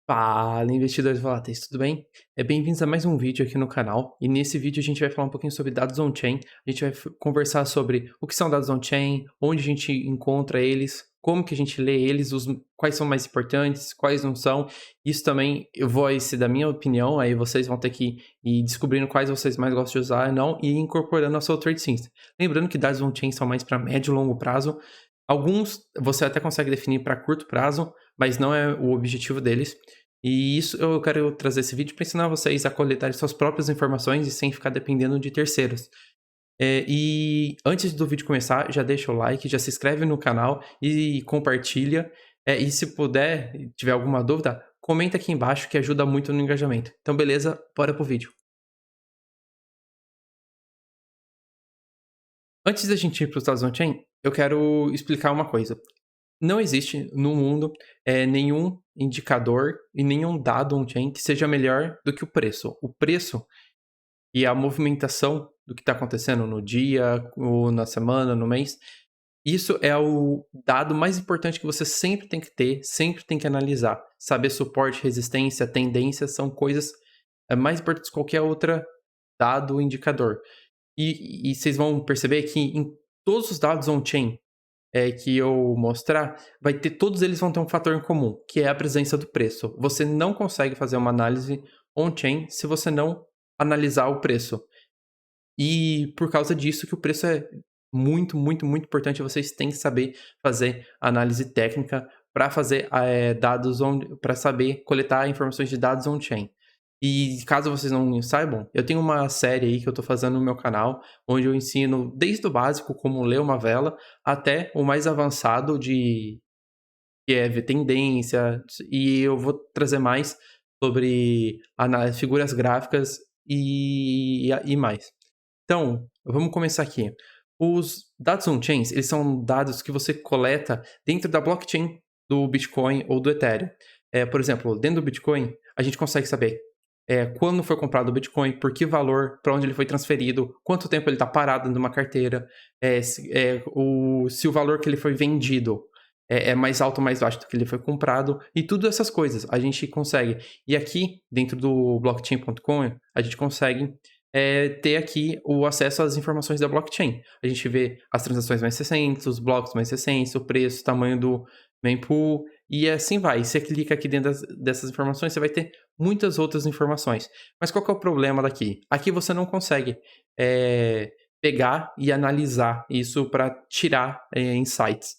Fala, investidores voláteis, tudo bem? Bem-vindos a mais um vídeo aqui no canal. E nesse vídeo a gente vai falar um pouquinho sobre dados on-chain. A gente vai conversar sobre o que são dados on-chain, onde a gente encontra eles, como que a gente lê eles, quais são mais importantes, quais não são. Isso também eu vou esse da minha opinião, aí vocês vão ter que ir descobrindo quais vocês mais gostam de usar e não, e incorporando ao seu trade system. Lembrando que dados on-chain são mais para médio e longo prazo. Alguns você até consegue definir para curto prazo, mas não é o objetivo deles. E isso eu quero trazer esse vídeo para ensinar vocês a coletar suas próprias informações e sem ficar dependendo de terceiros. E antes do vídeo começar, já deixa o like, já se inscreve no canal e compartilha. E se puder, tiver alguma dúvida, comenta aqui embaixo que ajuda muito no engajamento. Então, beleza? Bora pro vídeo. Antes da gente ir para os dados on-chain, eu quero explicar uma coisa. Não existe no mundo nenhum indicador e nenhum dado on-chain que seja melhor do que o preço. O preço e a movimentação do que está acontecendo no dia, ou na semana, no mês, isso é o dado mais importante que você sempre tem que ter, sempre tem que analisar. Saber suporte, resistência, tendência são coisas mais importantes que qualquer outro dado indicador. E vocês vão perceber que em todos os dados on-chain que eu mostrar, todos eles vão ter um fator em comum, que é a presença do preço. Você não consegue fazer uma análise on-chain se você não analisar o preço. E por causa disso que o preço é muito, muito, muito importante. Vocês têm que saber fazer análise técnica para fazer para saber coletar informações de dados on-chain. E caso vocês não saibam, eu tenho uma série aí que eu estou fazendo no meu canal, onde eu ensino desde o básico como ler uma vela até o mais avançado de que é ver tendência, e eu vou trazer mais sobre figuras gráficas e mais. Então, vamos começar aqui. Os dados on-chains, eles são dados que você coleta dentro da blockchain do Bitcoin ou do Ethereum. Por exemplo, dentro do Bitcoin, a gente consegue saber quando foi comprado o Bitcoin, por que valor, para onde ele foi transferido, quanto tempo ele está parado numa carteira, se o valor que ele foi vendido é mais alto ou mais baixo do que ele foi comprado, e tudo essas coisas a gente consegue. E aqui, dentro do blockchain.com, a gente consegue ter aqui o acesso às informações da blockchain. A gente vê as transações mais recentes, os blocos mais recentes, o preço, o tamanho do mempool, e assim vai. Você clica aqui dentro dessas informações, você vai ter muitas outras informações. Mas qual que é o problema daqui? Aqui você não consegue pegar e analisar isso para tirar insights.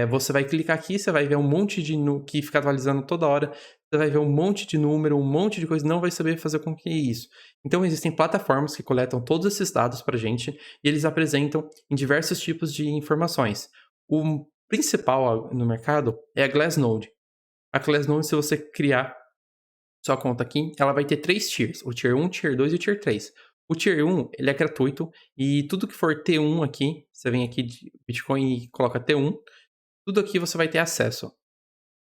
Você vai clicar aqui, você vai ver um monte de que fica atualizando toda hora, você vai ver um monte de número, um monte de coisa, não vai saber fazer com que isso. Então existem plataformas que coletam todos esses dados para a gente e eles apresentam em diversos tipos de informações. O principal no mercado é a Glassnode. A Glassnode, se você criar sua conta aqui, ela vai ter 3 tiers, o tier 1, tier 2 e o tier 3. O tier 1, ele é gratuito e tudo que for T1 aqui, você vem aqui de Bitcoin e coloca T1, tudo aqui você vai ter acesso.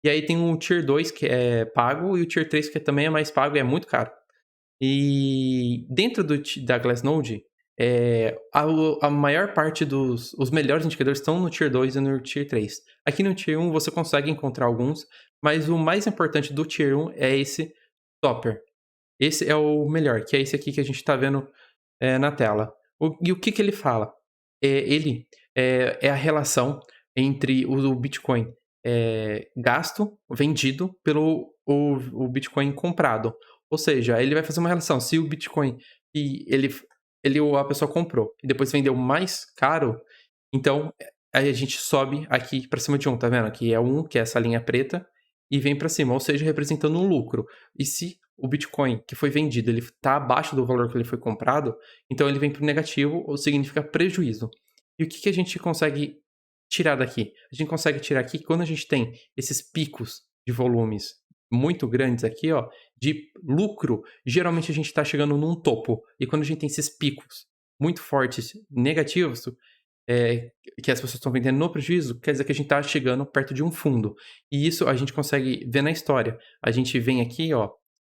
E aí tem o tier 2 que é pago e o tier 3 que também é mais pago e é muito caro. E dentro da Glassnode, a maior parte os melhores indicadores estão no Tier 2 e no Tier 3. Aqui no Tier 1 você consegue encontrar alguns, mas o mais importante do Tier 1 é esse Topper. Esse é o melhor, que é esse aqui que a gente está vendo na tela. E o que ele fala? Ele é a relação entre o Bitcoin gasto, vendido, pelo o Bitcoin comprado. Ou seja, ele vai fazer uma relação. Se o Bitcoin que a pessoa comprou e depois vendeu mais caro, então aí a gente sobe aqui para cima de tá vendo? Aqui é que é essa linha preta, e vem para cima, ou seja, representando um lucro. E se o Bitcoin que foi vendido ele está abaixo do valor que ele foi comprado, então ele vem para o negativo, ou significa prejuízo. E o que a gente consegue tirar daqui? A gente consegue tirar aqui quando a gente tem esses picos de volumes muito grandes aqui, ó, de lucro, geralmente a gente está chegando num topo. E quando a gente tem esses picos muito fortes negativos, que as pessoas estão vendendo no prejuízo, quer dizer que a gente está chegando perto de um fundo. E isso a gente consegue ver na história. A gente vem aqui, ó,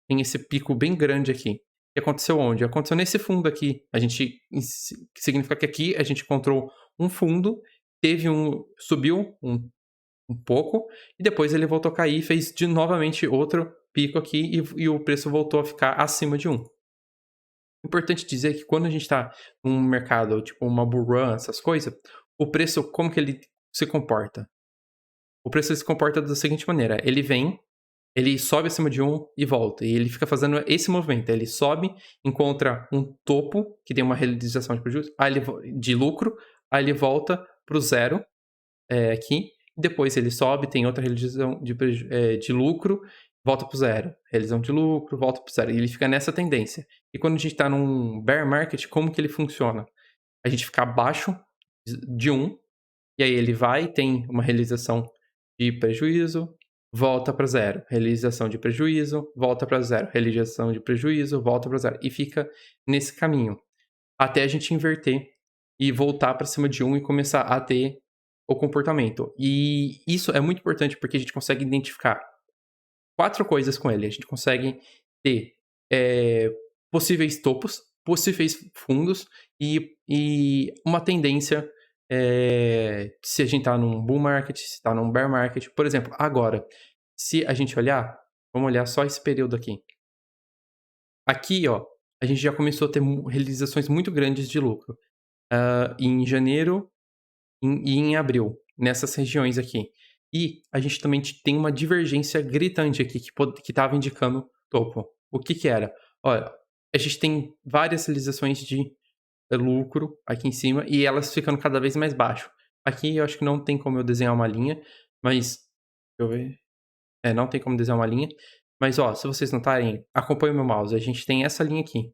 tem esse pico bem grande aqui. E aconteceu onde? Aconteceu nesse fundo aqui. Que significa que aqui a gente encontrou um fundo, subiu um pouco, e depois ele voltou a cair e fez novamente outro pico aqui e o preço voltou a ficar acima de 1. Importante dizer que quando a gente está num mercado, tipo uma bull run, essas coisas, o preço, como que ele se comporta? O preço se comporta da seguinte maneira: ele vem, ele sobe acima de 1 e volta, e ele fica fazendo esse movimento. Ele sobe, encontra um topo que tem uma realização de prejuízo, aí de lucro, aí ele volta para o zero aqui, depois ele sobe, tem outra realização de lucro, volta para o zero, realização de lucro, volta para o zero, e ele fica nessa tendência. E quando a gente está num bear market, como que ele funciona? A gente fica abaixo de 1, e aí ele vai, tem uma realização de prejuízo, volta para zero, realização de prejuízo, volta para zero, realização de prejuízo, volta para zero, e fica nesse caminho, até a gente inverter e voltar para cima de 1 e começar a ter o comportamento. E isso é muito importante porque a gente consegue identificar 4 coisas com ele. A gente consegue ter possíveis topos, possíveis fundos e uma tendência se a gente está num bull market, se está num bear market. Por exemplo, agora, se a gente olhar, vamos olhar só esse período aqui. Aqui, ó, a gente já começou a ter realizações muito grandes de lucro. Em janeiro e em abril, nessas regiões aqui. E a gente também tem uma divergência gritante aqui que estava indicando topo. O que era? Olha, a gente tem várias realizações de lucro aqui em cima e elas ficando cada vez mais baixo. Aqui eu acho que não tem como eu desenhar uma linha, mas deixa eu ver. Não tem como desenhar uma linha. Mas ó, se vocês notarem, acompanhe o meu mouse. A gente tem essa linha aqui.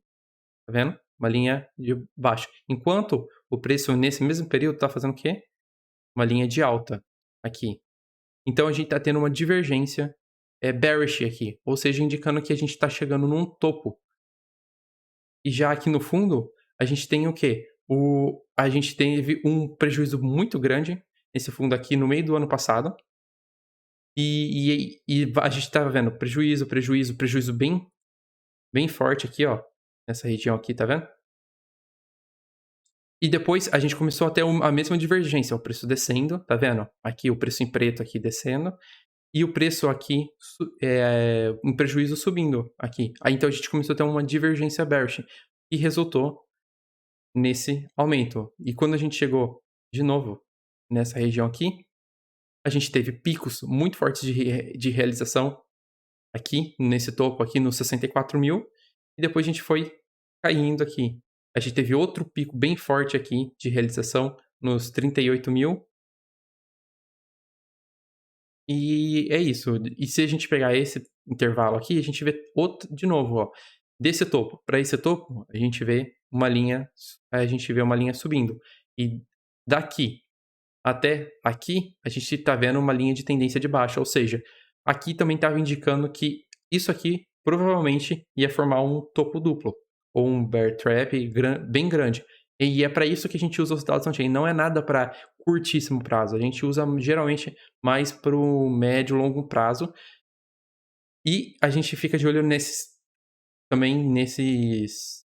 Tá vendo? Uma linha de baixo. Enquanto o preço nesse mesmo período tá fazendo o quê? Uma linha de alta aqui. Então a gente tá tendo uma divergência bearish aqui, ou seja, indicando que a gente tá chegando num topo. E já aqui no fundo, a gente tem o quê? A gente teve um prejuízo muito grande nesse fundo aqui no meio do ano passado. E a gente tá vendo prejuízo bem, bem forte aqui, ó. Nessa região aqui, tá vendo? E depois a gente começou a ter a mesma divergência, o preço descendo, tá vendo? Aqui o preço em preto aqui descendo, e o preço aqui em prejuízo subindo aqui. Aí então a gente começou a ter uma divergência bearish, e resultou nesse aumento. E quando a gente chegou de novo nessa região aqui, a gente teve picos muito fortes de realização aqui, nesse topo aqui, nos 64 mil, e depois a gente foi caindo aqui. A gente teve outro pico bem forte aqui de realização nos 38 mil. E é isso. E se a gente pegar esse intervalo aqui, a gente vê outro, de novo, ó, desse topo para esse topo, a gente vê uma linha subindo. E daqui até aqui, a gente está vendo uma linha de tendência de baixa, ou seja, aqui também estava indicando que isso aqui provavelmente ia formar um topo duplo, ou um bear trap bem grande. E é para isso que a gente usa os dados on-chain, não é nada para curtíssimo prazo, a gente usa geralmente mais para o médio e longo prazo, e a gente fica de olho nesses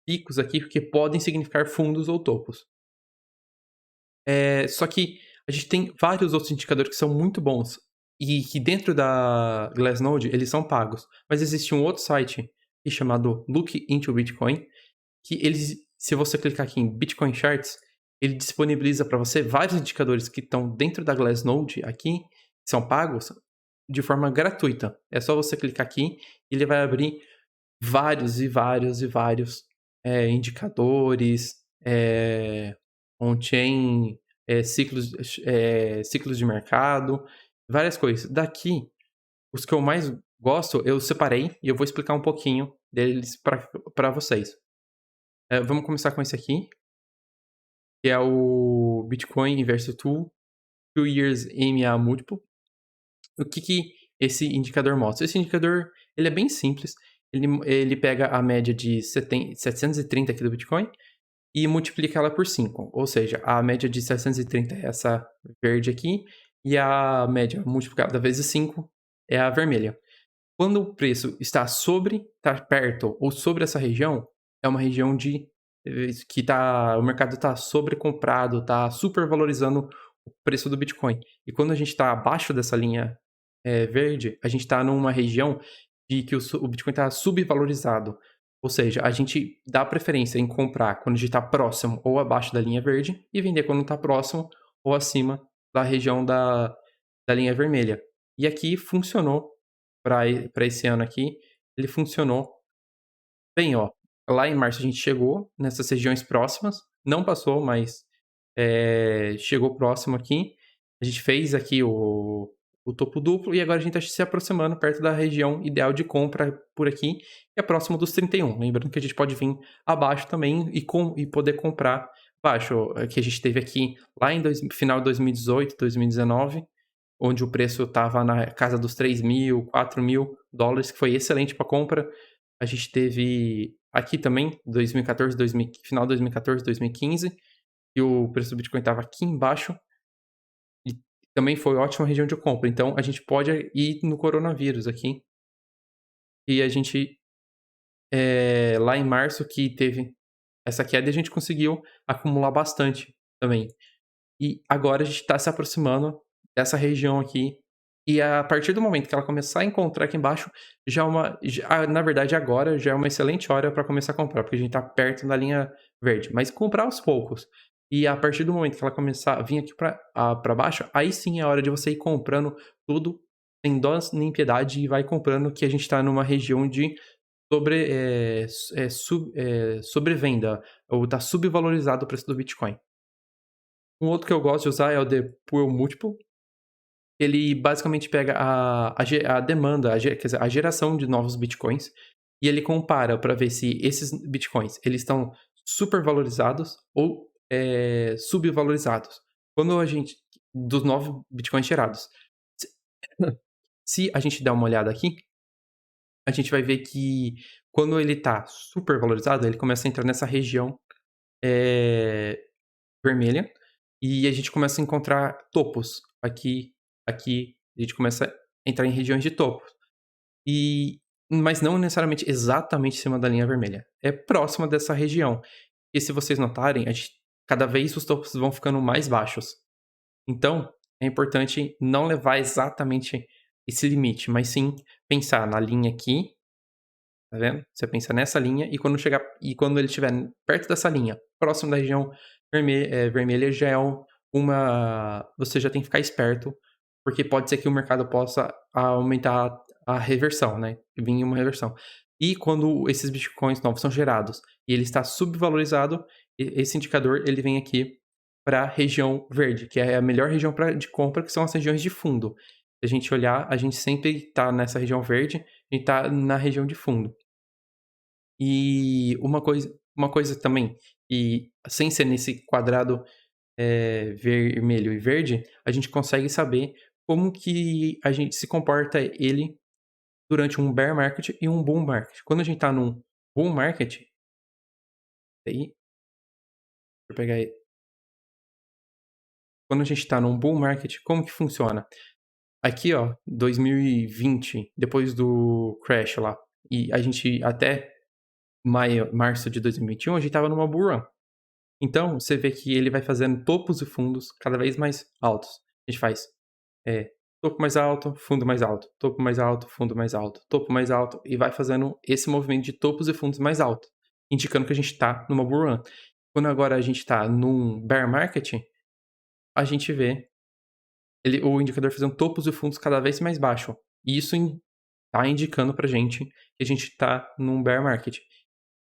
picos aqui, porque podem significar fundos ou topos. Só que a gente tem vários outros indicadores que são muito bons e que dentro da Glassnode eles são pagos. Mas existe um outro site chamado Look into Bitcoin que se você clicar aqui em Bitcoin Charts, ele disponibiliza para você vários indicadores que estão dentro da Glassnode aqui, que são pagos, de forma gratuita. É só você clicar aqui e ele vai abrir vários e vários e vários indicadores, on-chain, ciclos de mercado, várias coisas. Daqui, os que eu mais gosto, eu separei e eu vou explicar um pouquinho deles para vocês. Vamos começar com esse aqui, que é o Bitcoin Inverse Tool 2 Years EMA Multiple. O que esse indicador mostra? Esse indicador ele é bem simples. Ele pega a média de 730 aqui do Bitcoin e multiplica ela por 5. Ou seja, a média de 730 é essa verde aqui e a média multiplicada vezes 5 é a vermelha. Quando o preço está perto ou sobre essa região, é uma região que o mercado está sobrecomprado, está supervalorizando o preço do Bitcoin. E quando a gente está abaixo dessa linha verde, a gente está numa região de que o Bitcoin está subvalorizado. Ou seja, a gente dá preferência em comprar quando a gente está próximo ou abaixo da linha verde e vender quando está próximo ou acima da região da linha vermelha. E aqui funcionou para esse ano aqui, ele funcionou bem, ó. Lá em março a gente chegou nessas regiões próximas, não passou, mas chegou próximo aqui. A gente fez aqui o topo duplo e agora a gente está se aproximando perto da região ideal de compra por aqui, que é próximo dos 31. Lembrando que a gente pode vir abaixo também e poder comprar baixo, que a gente teve aqui lá em final de 2018, 2019, onde o preço estava na casa dos 3.000, 4.000 dólares, que foi excelente para compra. A gente teve aqui também, 2014, final de 2014, 2015, e o preço do Bitcoin estava aqui embaixo, e também foi ótima região de compra. Então, a gente pode ir no coronavírus aqui, e a gente, lá em março, que teve essa queda, a gente conseguiu acumular bastante também. E agora a gente está se aproximando dessa região aqui. E a partir do momento que ela começar a encontrar aqui embaixo, na verdade, agora já é uma excelente hora para começar a comprar, porque a gente está perto da linha verde. Mas comprar aos poucos. E a partir do momento que ela começar a vir aqui para baixo, aí sim é a hora de você ir comprando tudo sem dó nem piedade e vai comprando, que a gente está numa região de sobrevenda, ou está subvalorizado o preço do Bitcoin. Um outro que eu gosto de usar é o The Pool Multiple. Ele basicamente pega a demanda, quer dizer, a geração de novos bitcoins, e ele compara para ver se esses bitcoins eles estão supervalorizados ou subvalorizados. Quando a gente dos novos bitcoins gerados. Se se a gente der uma olhada aqui, a gente vai ver que quando ele está supervalorizado, ele começa a entrar nessa região vermelha, e a gente começa a encontrar topos. Aqui a gente começa a entrar em regiões de topo. Mas não necessariamente exatamente em cima da linha vermelha. É próxima dessa região. E se vocês notarem, cada vez os topos vão ficando mais baixos. Então, é importante não levar exatamente esse limite, mas sim pensar na linha aqui, tá vendo? Você pensa nessa linha e quando ele estiver perto dessa linha, próximo da região vermelha, já é você já tem que ficar esperto, porque pode ser que o mercado possa aumentar a reversão, né? Vir uma reversão. E quando esses bitcoins novos são gerados e ele está subvalorizado, esse indicador ele vem aqui para a região verde, que é a melhor região de compra, que são as regiões de fundo. Se a gente olhar, a gente sempre está nessa região verde, a gente está na região de fundo. E uma coisa também, e sem ser nesse quadrado vermelho e verde, a gente consegue saber como que a gente se comporta ele durante um bear market e um bull market. Quando a gente está num bull market, aí, deixa eu pegar aí. Quando a gente está num bull market, como que funciona? Aqui, ó, 2020, depois do crash lá, e a gente até março de 2021, a gente estava numa bull run. Então, você vê que ele vai fazendo topos e fundos cada vez mais altos. A gente faz topo mais alto, fundo mais alto, topo mais alto, fundo mais alto, topo mais alto, e vai fazendo esse movimento de topos e fundos mais alto, indicando que a gente está numa bull run. Quando agora a gente está num bear market, a gente vê o indicador fazendo topos e fundos cada vez mais baixo. E isso está indicando pra gente que a gente está num bear market.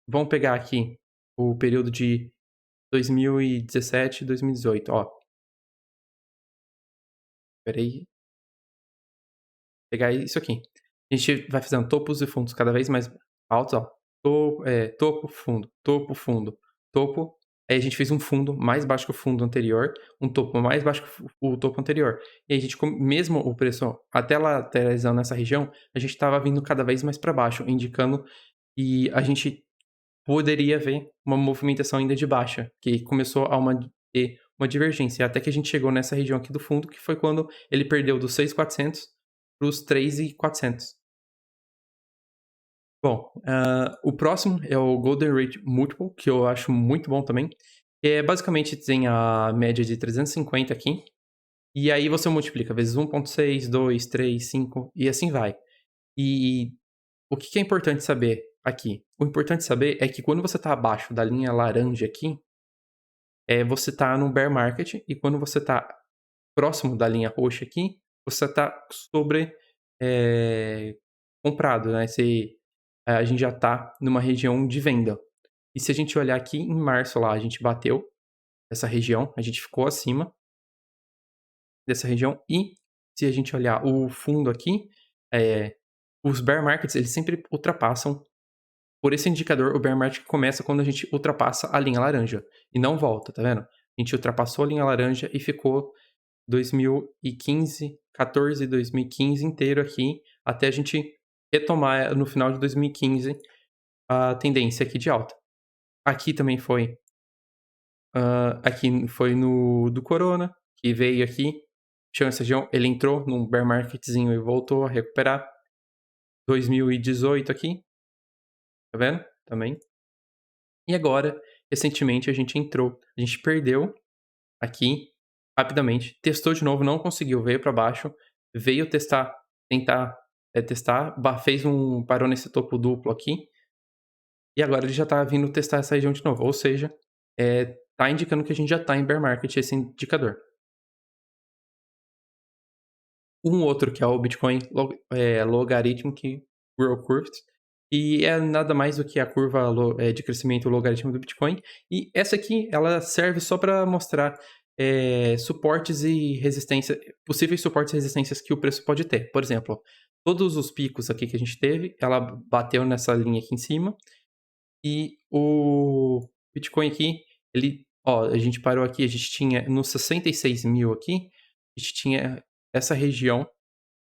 Vamos pegar aqui o período de 2017 e 2018, ó. Espera aí. Pegar isso aqui. A gente vai fazendo topos e fundos cada vez mais altos, ó. Topo, fundo, topo, fundo, topo. Aí a gente fez um fundo mais baixo que o fundo anterior, um topo mais baixo que o topo anterior. E a gente, mesmo o preço até lateralizando nessa região, a gente estava vindo cada vez mais para baixo, indicando que a gente poderia ver uma movimentação ainda de baixa, que começou a ter uma divergência, até que a gente chegou nessa região aqui do fundo, que foi quando ele perdeu dos 6.400 para os 3.400. Bom, o próximo é o Golden Rate Multiple, que eu acho muito bom também. Basicamente tem a média de 350 aqui, e aí você multiplica vezes 1.6, 2, 3, 5, e assim vai. E o que é importante saber aqui? O importante saber é que quando você está abaixo da linha laranja aqui, você está no bear market, e quando você está próximo da linha roxa aqui, você está sobre comprado, né? A gente já está numa região de venda. E se a gente olhar aqui em março lá, a gente bateu essa região, a gente ficou acima dessa região. E se a gente olhar o fundo aqui, os bear markets, eles sempre ultrapassam. Por esse indicador, o bear market começa quando a gente ultrapassa a linha laranja e não volta, tá vendo? A gente ultrapassou a linha laranja e ficou 2015, 14, 2015 inteiro aqui, até a gente retomar no final de 2015 a tendência aqui de alta. Aqui também foi, aqui foi no do Corona, que veio aqui, chama essa região, ele entrou num bear marketzinho e voltou a recuperar. 2018 aqui, tá vendo? Também. E agora, recentemente, a gente entrou, a gente perdeu aqui rapidamente, testou de novo, não conseguiu, veio para baixo, veio testar, tentar testar, fez parou nesse topo duplo aqui, e agora ele já tá vindo testar essa região de novo, ou seja, tá indicando que a gente já tá em bear market esse indicador. Um outro que é o Bitcoin Logarithmic Growth Curve, e é nada mais do que a curva de crescimento logarítmico do Bitcoin. E essa aqui, ela serve só para mostrar suportes e resistência, possíveis suportes e resistências que o preço pode ter. Por exemplo, todos os picos aqui que a gente teve, ela bateu nessa linha aqui em cima, e o Bitcoin aqui, a gente parou aqui, a gente tinha nos 66 mil aqui, a gente tinha essa região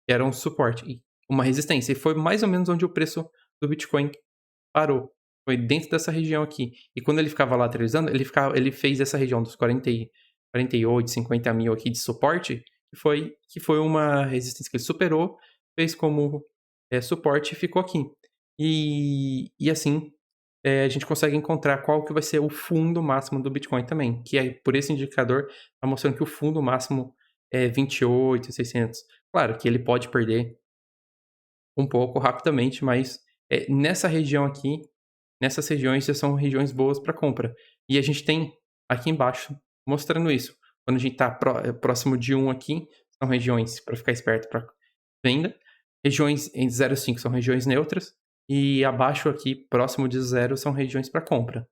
que era um suporte e uma resistência. E foi mais ou menos onde o preço do Bitcoin parou. Foi dentro dessa região aqui. E quando ele ficava lateralizando, ele fez essa região dos 48, 50 mil aqui de suporte, que foi uma resistência que ele superou, fez como suporte e ficou aqui. E assim, a gente consegue encontrar qual que vai ser o fundo máximo do Bitcoin também, que é por esse indicador, está mostrando que o fundo máximo é 28.600. Claro que ele pode perder um pouco rapidamente, mas nessa região aqui, nessas regiões já são regiões boas para compra. E a gente tem aqui embaixo mostrando isso. Quando a gente está próximo de 1 aqui, são regiões para ficar esperto para venda. Regiões entre 0 e 5 são regiões neutras. E abaixo aqui, próximo de 0, são regiões para compra.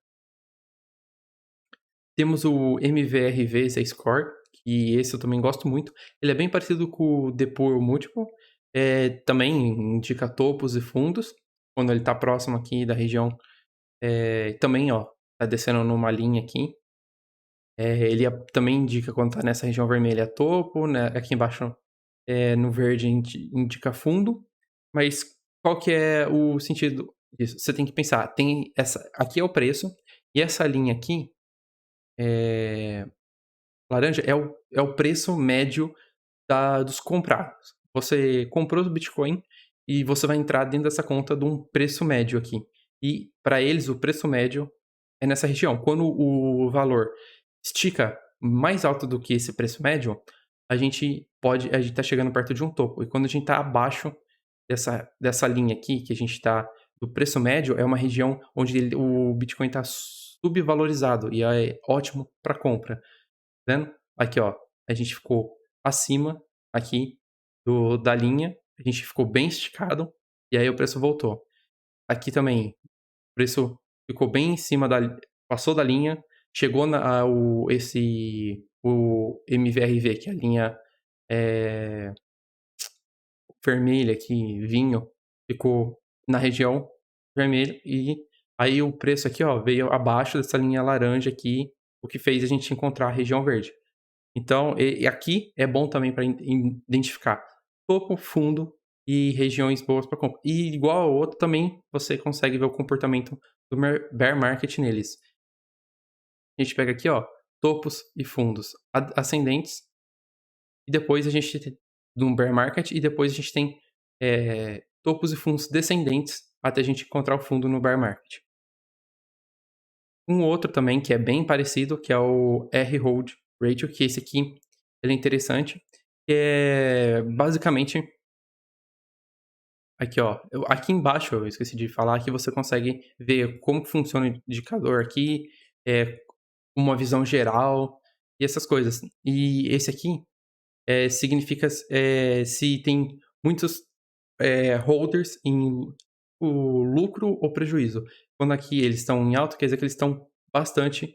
Temos o MVRV Z-Score, que esse eu também gosto muito. Ele é bem parecido com o Depool Multiple. Também indica topos e fundos, quando ele está próximo aqui da região. Também, ó, tá descendo numa linha aqui. Ele também indica quando está nessa região vermelha topo, né? Aqui embaixo no verde indica fundo. Mas qual que é o sentido disso? Você tem que pensar, aqui é o preço, e essa linha aqui, laranja, é o preço médio dos comprados. Você comprou o Bitcoin e você vai entrar dentro dessa conta de um preço médio aqui. E para eles, o preço médio é nessa região. Quando o valor estica mais alto do que esse preço médio, a gente está chegando perto de um topo. E quando a gente está abaixo dessa linha aqui, que a gente está do preço médio, é uma região onde o Bitcoin está subvalorizado e é ótimo para compra. Tá vendo? Aqui, ó, a gente ficou acima aqui da linha, a gente ficou bem esticado e aí o preço voltou. Aqui também, o preço ficou bem em cima passou da linha, chegou o MVRV, que é a linha vermelha aqui, vinho, ficou na região vermelha, e aí o preço aqui, ó, veio abaixo dessa linha laranja aqui, o que fez a gente encontrar a região verde. Então, e aqui é bom também para identificar topo, fundo e regiões boas para compra. E igual ao outro, também você consegue ver o comportamento do bear market neles. A gente pega aqui, ó, topos e fundos ascendentes, e depois a gente tem um bear market, e depois a gente tem topos e fundos descendentes até a gente encontrar o fundo no bear market. Um outro também que é bem parecido, que é o R-Hold Ratio, que esse aqui ele é interessante, que é basicamente Aqui, ó. Aqui embaixo, eu esqueci de falar que você consegue ver como que funciona o indicador aqui, uma visão geral e essas coisas. E esse aqui significa se tem muitos holders em o lucro ou prejuízo. Quando aqui eles estão em alta, quer dizer que eles estão bastante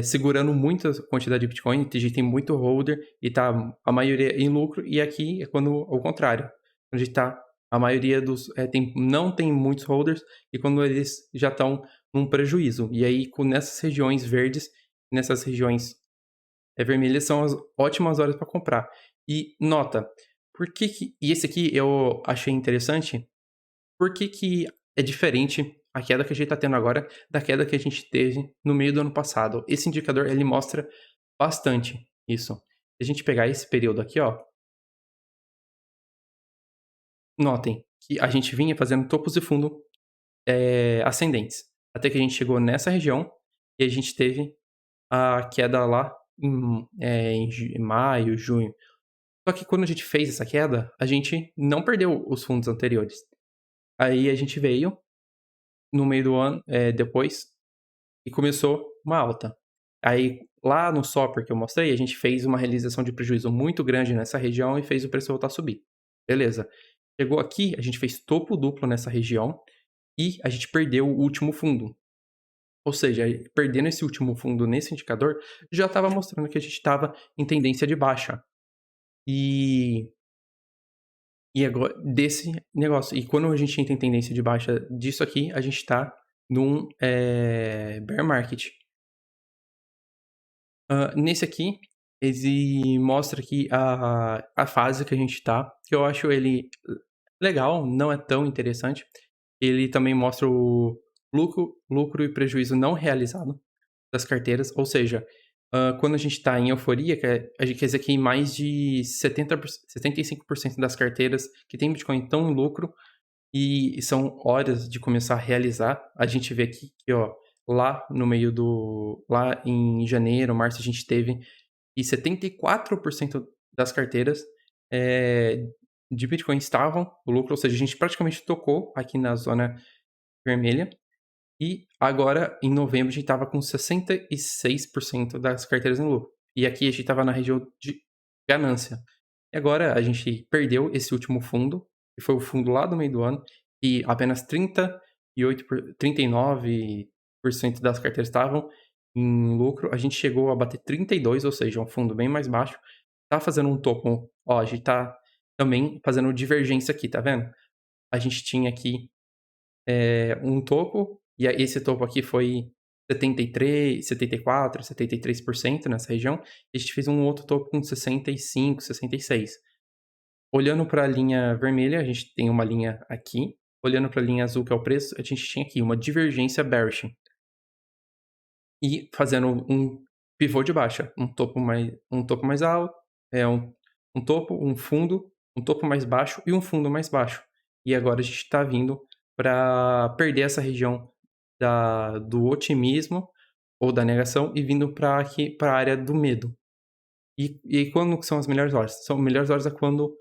segurando muita quantidade de Bitcoin, tem gente tem muito holder e tá a maioria em lucro, e aqui é quando ao contrário, onde tá a maioria não tem muitos holders e quando eles já estão num prejuízo. E aí nessas regiões verdes, nessas regiões vermelhas são as ótimas horas para comprar. E nota, e esse aqui eu achei interessante, por que é diferente a queda que a gente está tendo agora da queda que a gente teve no meio do ano passado? Esse indicador ele mostra bastante isso. Se a gente pegar esse período aqui, ó, notem que a gente vinha fazendo topos e fundo ascendentes, até que a gente chegou nessa região e a gente teve a queda lá em maio, junho. Só que quando a gente fez essa queda, a gente não perdeu os fundos anteriores. Aí a gente veio no meio do ano, depois, e começou uma alta. Aí, lá no Sopper que eu mostrei, a gente fez uma realização de prejuízo muito grande nessa região e fez o preço voltar a subir. Beleza. Chegou aqui, a gente fez topo duplo nessa região e a gente perdeu o último fundo. Ou seja, perdendo esse último fundo nesse indicador, já estava mostrando que a gente estava em tendência de baixa. E agora, desse negócio. E quando a gente entra em tendência de baixa disso aqui, a gente está num bear market. Nesse aqui, ele mostra aqui a fase que a gente tá, que eu acho ele legal, não é tão interessante. Ele também mostra o lucro e prejuízo não realizado das carteiras, ou seja, quando a gente está em euforia, a gente quer dizer que mais de 75% das carteiras que tem Bitcoin estão em lucro e são horas de começar a realizar. A gente vê aqui que, ó, lá em janeiro, março, a gente teve e 74% das carteiras de Bitcoin estavam no lucro, ou seja, a gente praticamente tocou aqui na zona vermelha. E agora, em novembro, a gente estava com 66% das carteiras em lucro. E aqui a gente estava na região de ganância. E agora a gente perdeu esse último fundo, que foi o fundo lá do meio do ano, e apenas 39% das carteiras estavam em lucro. A gente chegou a bater 32%, ou seja, um fundo bem mais baixo. Tá fazendo um topo, ó, a gente tá também fazendo divergência aqui, tá vendo? A gente tinha aqui um topo, e esse topo aqui foi 73, 74, 73% nessa região. E a gente fez um outro topo com 65, 66. Olhando para a linha vermelha, a gente tem uma linha aqui. Olhando para a linha azul, que é o preço, a gente tinha aqui uma divergência bearish. E fazendo um pivô de baixa, um topo mais alto, um topo, um fundo, um topo mais baixo e um fundo mais baixo. E agora a gente está vindo para perder essa região do otimismo ou da negação e vindo para a área do medo. E quando são as melhores horas? São melhores horas é quando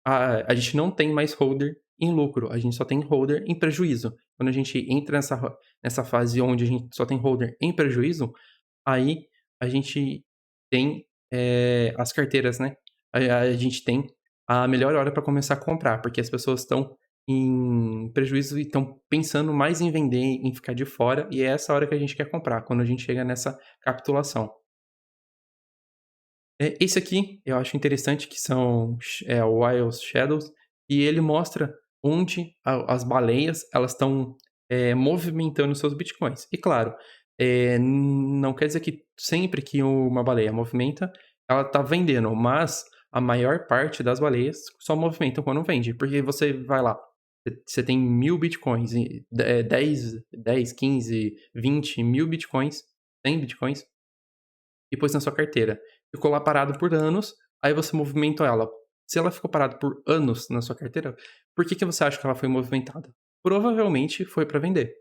a gente não tem mais holder em lucro, a gente só tem holder em prejuízo. Quando a gente entra nessa fase onde a gente só tem holder em prejuízo, aí a gente tem as carteiras, né? A gente tem a melhor hora para começar a comprar, porque as pessoas estão em prejuízo e estão pensando mais em vender, em ficar de fora, e é essa hora que a gente quer comprar, quando a gente chega nessa capitulação. Esse aqui eu acho interessante, que são o Wild Shadows, e ele mostra onde as baleias elas estão movimentando seus bitcoins. E claro, não quer dizer que sempre que uma baleia movimenta, ela está vendendo, mas a maior parte das baleias só movimentam quando vende, porque você vai lá, você tem 1.000 bitcoins, 10, 15, 20 mil bitcoins, 100 bitcoins, e pôs na sua carteira. Ficou lá parado por anos, aí você movimentou ela. Se ela ficou parada por anos na sua carteira, por que você acha que ela foi movimentada? Provavelmente foi para vender.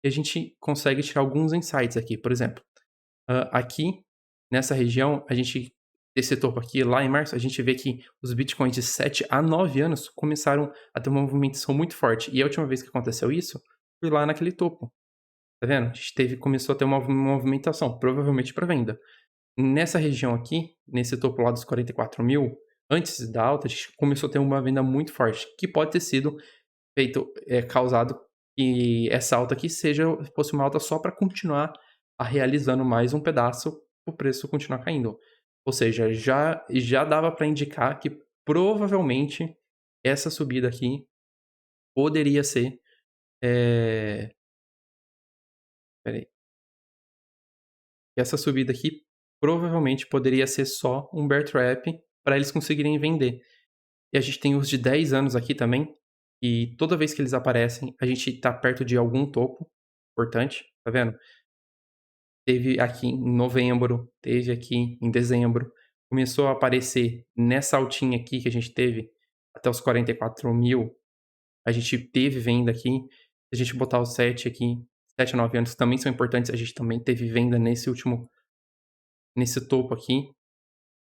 E a gente consegue tirar alguns insights aqui. Por exemplo, aqui nessa região, a gente desse topo aqui, lá em março, a gente vê que os bitcoins de 7 a 9 anos começaram a ter uma movimentação muito forte. E a última vez que aconteceu isso, foi lá naquele topo. Tá vendo? A gente começou a ter uma movimentação, provavelmente para venda. Nessa região aqui, nesse topo lá dos 44.000, antes da alta, a gente começou a ter uma venda muito forte, que pode ter sido causado que essa alta aqui fosse uma alta só para continuar realizando mais um pedaço, o preço continuar caindo. Ou seja, já dava para indicar que provavelmente essa subida aqui poderia ser. Espera. Essa subida aqui provavelmente poderia ser só um bear trap para eles conseguirem vender. E a gente tem os de 10 anos aqui também, e toda vez que eles aparecem, a gente tá perto de algum topo importante, tá vendo? Teve aqui em novembro, teve aqui em dezembro, começou a aparecer nessa altinha aqui que a gente teve até os 44.000, a gente teve venda aqui. Se a gente botar os 7 aqui, 7 a 9 anos também são importantes, a gente também teve venda nesse topo aqui.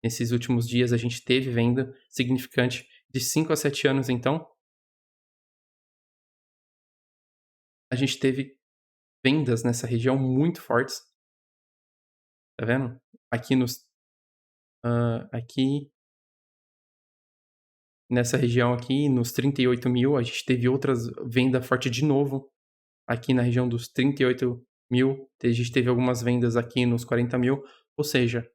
Nesses últimos dias a gente teve venda significante de 5 a 7 anos, então a gente teve vendas nessa região muito fortes, tá vendo? Aqui aqui nessa região aqui, nos 38.000, a gente teve outras venda forte de novo. Aqui na região dos 38.000, a gente teve algumas vendas aqui nos 40.000, ou seja,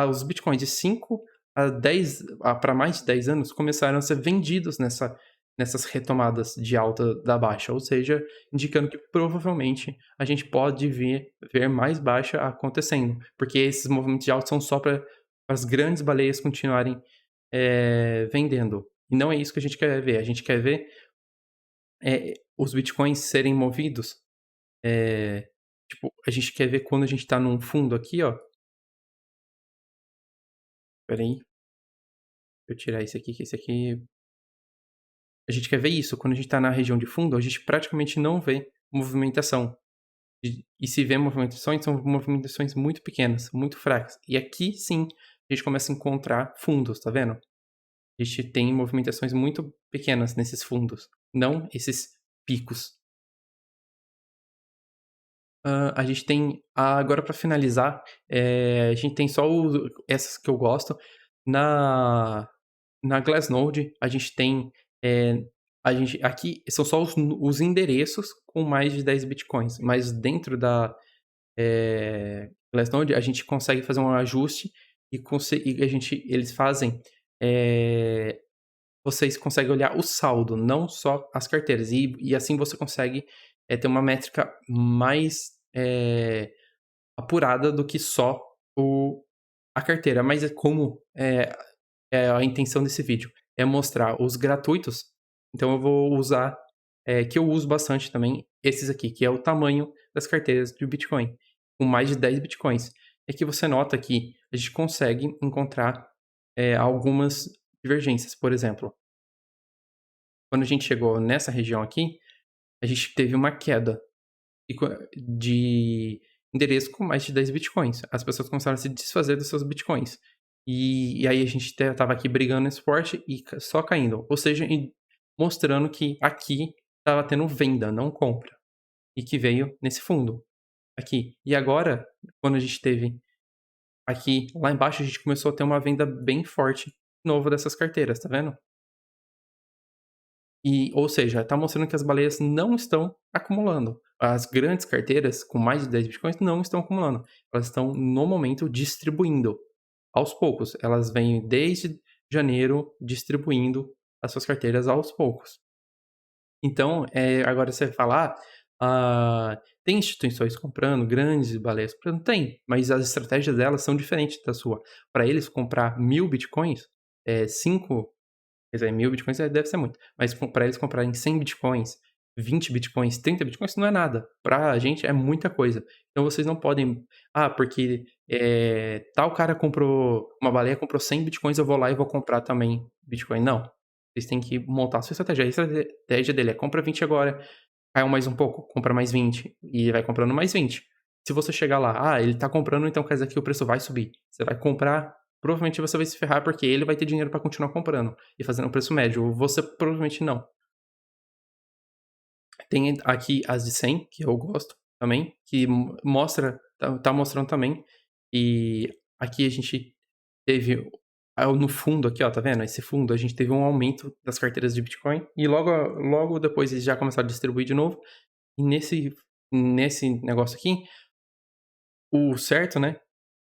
os bitcoins de 5 a 10, para mais de 10 anos começaram a ser vendidos nessas retomadas de alta da baixa, ou seja, indicando que provavelmente a gente pode ver mais baixa acontecendo, porque esses movimentos de alta são só para as grandes baleias continuarem vendendo. E não é isso que a gente quer ver. A gente quer ver os bitcoins serem movidos. Tipo, a gente quer ver quando a gente está num fundo aqui, ó. Espera aí. Eu tirar esse aqui, que esse aqui. A gente quer ver isso. Quando a gente está na região de fundo, a gente praticamente não vê movimentação. E se vê movimentações, são movimentações muito pequenas, muito fracas. E aqui sim a gente começa a encontrar fundos, tá vendo? A gente tem movimentações muito pequenas nesses fundos, não esses picos. A gente tem, agora para finalizar, a gente tem só essas que eu gosto. Na Glassnode, a gente tem. Aqui são só os endereços com mais de 10 bitcoins, mas dentro da Glassnode a gente consegue fazer um ajuste e eles fazem. Vocês conseguem olhar o saldo, não só as carteiras, e assim você consegue ter uma métrica mais apurada do que só a carteira. Mas como a intenção desse vídeo é mostrar os gratuitos, então eu vou usar, que eu uso bastante também, esses aqui, que é o tamanho das carteiras de Bitcoin, com mais de 10 Bitcoins. É que você nota que a gente consegue encontrar algumas divergências. Por exemplo, quando a gente chegou nessa região aqui, a gente teve uma queda de endereço com mais de 10 bitcoins. As pessoas começaram a se desfazer dos seus bitcoins. E aí a gente tava aqui brigando nesse suporte e só caindo. Ou seja, mostrando que aqui tava tendo venda, não compra. E que veio nesse fundo. Aqui. E agora, quando a gente teve aqui, lá embaixo, a gente começou a ter uma venda bem forte de novo dessas carteiras, tá vendo? Ou seja, está mostrando que as baleias não estão acumulando. As grandes carteiras com mais de 10 bitcoins não estão acumulando. Elas estão, no momento, distribuindo. Aos poucos. Elas vêm desde janeiro distribuindo as suas carteiras aos poucos. Então, agora você fala, tem instituições comprando, grandes baleias comprando? Tem, mas as estratégias delas são diferentes da sua. Para eles comprar 1.000 bitcoins, 5 quer dizer, 1.000 bitcoins deve ser muito. Mas para eles comprarem 100 bitcoins, 20 bitcoins, 30 bitcoins, não é nada. Pra gente é muita coisa. Então vocês não podem. Porque tal cara comprou. Uma baleia comprou 100 bitcoins, eu vou lá e vou comprar também bitcoin. Não. Vocês têm que montar a sua estratégia. A estratégia dele é compra 20 agora, caiu mais um pouco, compra mais 20. E vai comprando mais 20. Se você chegar lá, ele tá comprando, então quer dizer que o preço vai subir. Você vai comprar provavelmente você vai se ferrar, porque ele vai ter dinheiro pra continuar comprando e fazendo o preço médio, você provavelmente não. Tem aqui as de 100, que eu gosto também, que mostra tá mostrando também. E aqui a gente teve no fundo aqui, ó, tá vendo? Esse fundo, a gente teve um aumento das carteiras de Bitcoin e logo depois eles já começaram a distribuir de novo. E nesse negócio aqui, o certo, né,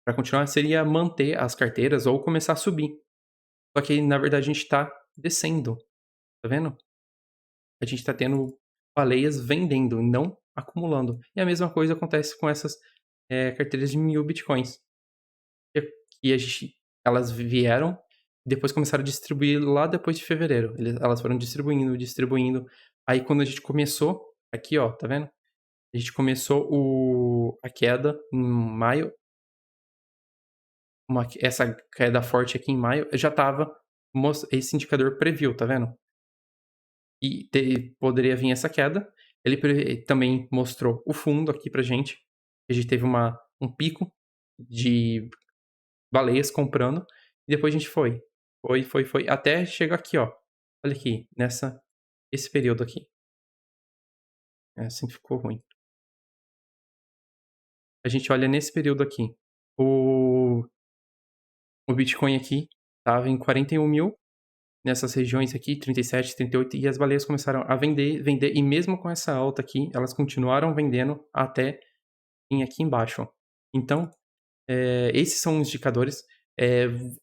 pra continuar seria manter as carteiras ou começar a subir. Só que na verdade a gente tá descendo, tá vendo? A gente tá tendo baleias vendendo e não acumulando. E a mesma coisa acontece com essas, carteiras de 1000 bitcoins. E a gente elas vieram e depois começaram a distribuir lá depois de fevereiro. Elas foram distribuindo, distribuindo. Aí quando a gente começou, aqui ó, tá vendo? A gente começou a queda em maio, essa queda forte aqui em maio, já estava esse indicador previu, tá vendo? E poderia vir essa queda. Ele também mostrou o fundo aqui pra gente. A gente teve um pico de baleias comprando. E depois a gente foi, até chegar aqui, ó. Olha aqui, esse período aqui. É assim que ficou ruim. A gente olha nesse período aqui. O, o Bitcoin aqui tava em 41 mil. Nessas regiões aqui, 37, 38, e as baleias começaram a vender, vender, e mesmo com essa alta aqui, elas continuaram vendendo até vir aqui embaixo, ó. Então, esses são os indicadores.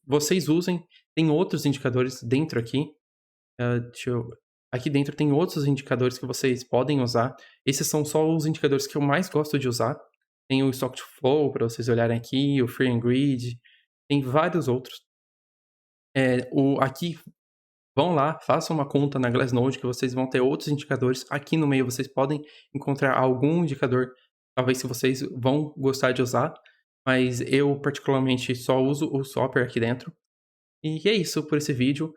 Vocês usem, tem outros indicadores dentro aqui. Aqui dentro tem outros indicadores que vocês podem usar. Esses são só os indicadores que eu mais gosto de usar. Tem o Stock to Flow, para vocês olharem aqui, o Free and Greed, tem vários outros. Aqui vão lá, façam uma conta na Glassnode que vocês vão ter outros indicadores. Aqui no meio vocês podem encontrar algum indicador, talvez se vocês vão gostar de usar, mas eu particularmente só uso o Swapper aqui dentro. E é isso por esse vídeo.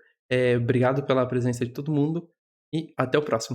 Obrigado pela presença de todo mundo e até o próximo.